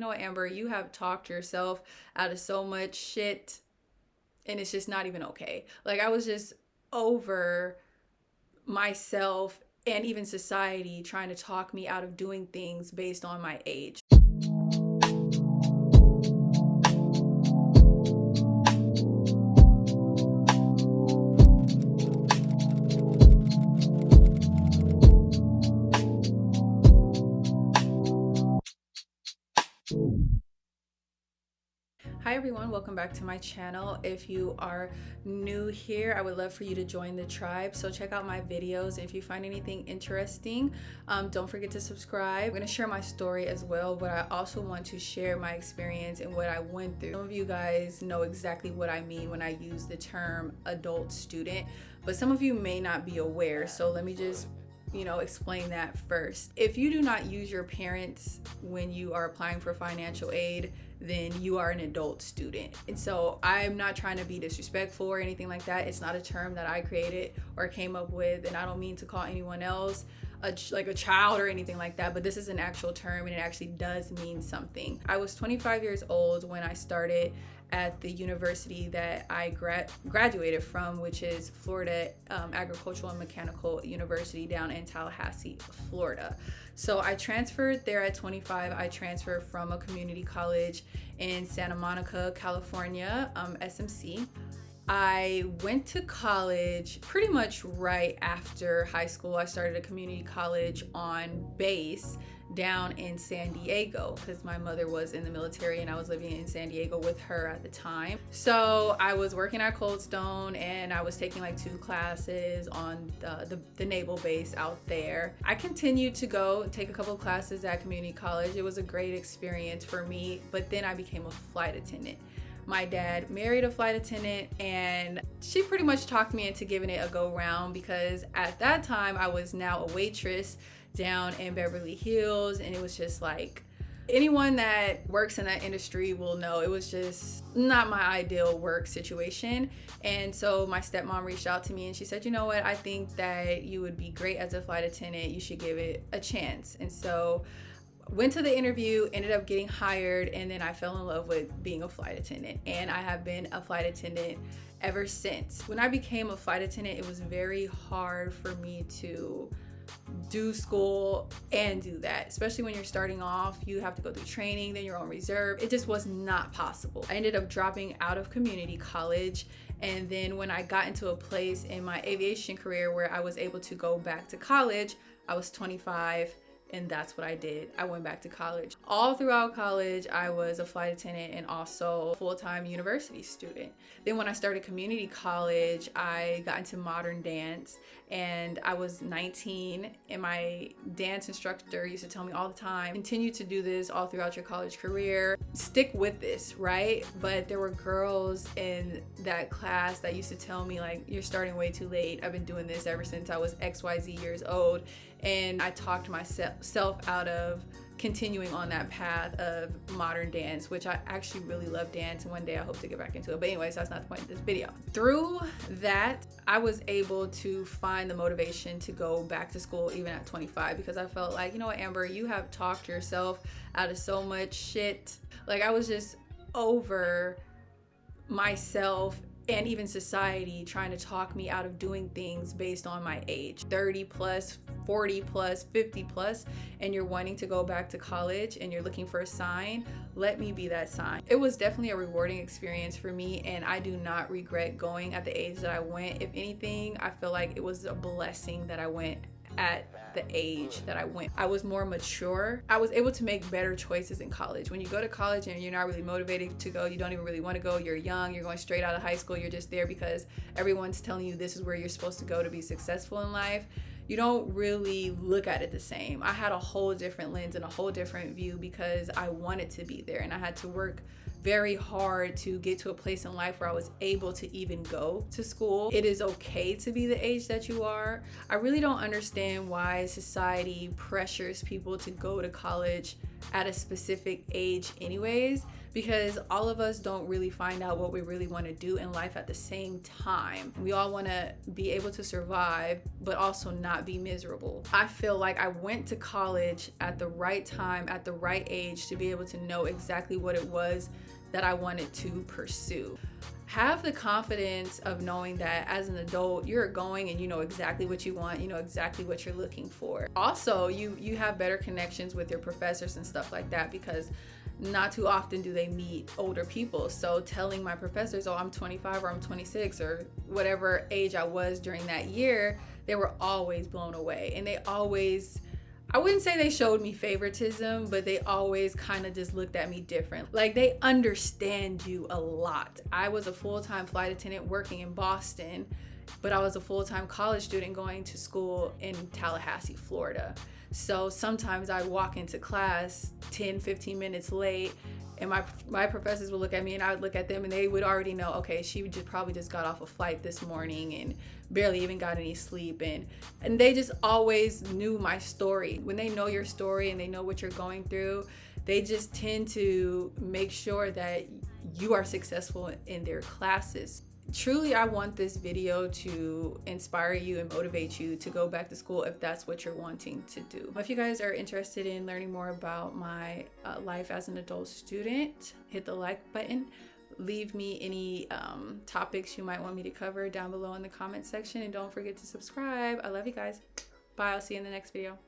You know what, Amber, you have talked yourself out of so much shit and it's just not even okay. Like, I was just over myself and even society trying to talk me out of doing things based on my age. Hi everyone, welcome back to my channel. If you are new here, I would love for you to join the tribe. So check out my videos. If you find anything interesting, don't forget to subscribe. I'm going to share my story as well, but I also want to share my experience and what I went through. Some of you guys know exactly what I mean when I use the term adult student, but some of you may not be aware. So let me just explain that first. If you do not use your parents when you are applying for financial aid, then you are an adult student. And so I'm not trying to be disrespectful or anything like that. It's not a term that I created or came up with, and I don't mean to call anyone else like a child or anything like that, but this is an actual term and it actually does mean something. I was 25 years old when I started at the university that I graduated from, which is Florida Agricultural and Mechanical University down in Tallahassee, Florida. So I transferred there at 25. I transferred from a community college in Santa Monica, California, SMC. I went to college pretty much right after high school. I started a community college on base down in San Diego because my mother was in the military and I was living in San Diego with her at the time. So I was working at Cold Stone and I was taking like 2 classes on the naval base out there. I continued to go take a couple of classes at community college. It was a great experience for me, but then I became a flight attendant. My dad married a flight attendant and she pretty much talked me into giving it a go round because at that time I was now a waitress down in Beverly Hills, and it was just like, anyone that works in that industry will know it was just not my ideal work situation. And so my stepmom reached out to me and she said, you know what, I think that you would be great as a flight attendant. You should give it a chance. And so went to the interview, ended up getting hired, and then I fell in love with being a flight attendant. And I have been a flight attendant ever since. When I became a flight attendant, it was very hard for me to do school and do that, especially when you're starting off. You have to go through training, then you're on reserve. It just was not possible. I ended up dropping out of community college, and then when I got into a place in my aviation career where I was able to go back to college, I was 25. And that's what I did. I went back to college. All throughout college, I was a flight attendant and also a full-time university student. Then when I started community college, I got into modern dance, and I was 19, and my dance instructor used to tell me all the time, continue to do this all throughout your college career. Stick with this, right? But there were girls in that class that used to tell me, like, you're starting way too late. I've been doing this ever since I was XYZ years old. And I talked myself out of continuing on that path of modern dance, which I actually really love dance, and one day I hope to get back into it. But anyways, that's not the point of this video. Through that, I was able to find the motivation to go back to school even at 25, because I felt like, you know what, Amber, you have talked yourself out of so much shit. Like, I was just over myself and even society trying to talk me out of doing things based on my age. 30 plus, 40 plus, 50 plus, and you're wanting to go back to college and you're looking for a sign. Let me be that sign. It was definitely a rewarding experience for me, and I do not regret going at the age that I went. If anything, I feel like it was a blessing that I went at the age that I went. I was more mature. I was able to make better choices in college. When you go to college and you're not really motivated to go, you don't even really want to go, you're young, you're going straight out of high school, you're just there because everyone's telling you this is where you're supposed to go to be successful in life. You don't really look at it the same. I had a whole different lens and a whole different view because I wanted to be there, and I had to work very hard to get to a place in life where I was able to even go to school. It is okay to be the age that you are. I really don't understand why society pressures people to go to college at a specific age anyways, because all of us don't really find out what we really want to do in life at the same time. We all want to be able to survive, but also not be miserable. I feel like I went to college at the right time, at the right age, to be able to know exactly what it was that I wanted to pursue. Have the confidence of knowing that as an adult, you're going and you know exactly what you want, you know exactly what you're looking for. Also, you have better connections with your professors and stuff like that, because not too often do they meet older people. So telling my professors, oh, I'm 25 or I'm 26 or whatever age I was during that year, they were always blown away. And they always, I wouldn't say they showed me favoritism, but they always kind of just looked at me different. Like, they understand you a lot. I was a full-time flight attendant working in Boston, but I was a full-time college student going to school in Tallahassee, Florida. So sometimes I'd walk into class 10, 15 minutes late, and my professors would look at me and I would look at them, and they would already know, okay, she probably just got off a flight this morning and barely even got any sleep. And they just always knew my story. When they know your story and they know what you're going through, they just tend to make sure that you are successful in their classes. Truly, I want this video to inspire you and motivate you to go back to school if that's what you're wanting to do. If you guys are interested in learning more about my life as an adult student, hit the like button. Leave me any topics you might want me to cover down below in the comment section, and don't forget to subscribe. I love you guys. Bye. I'll see you in the next video.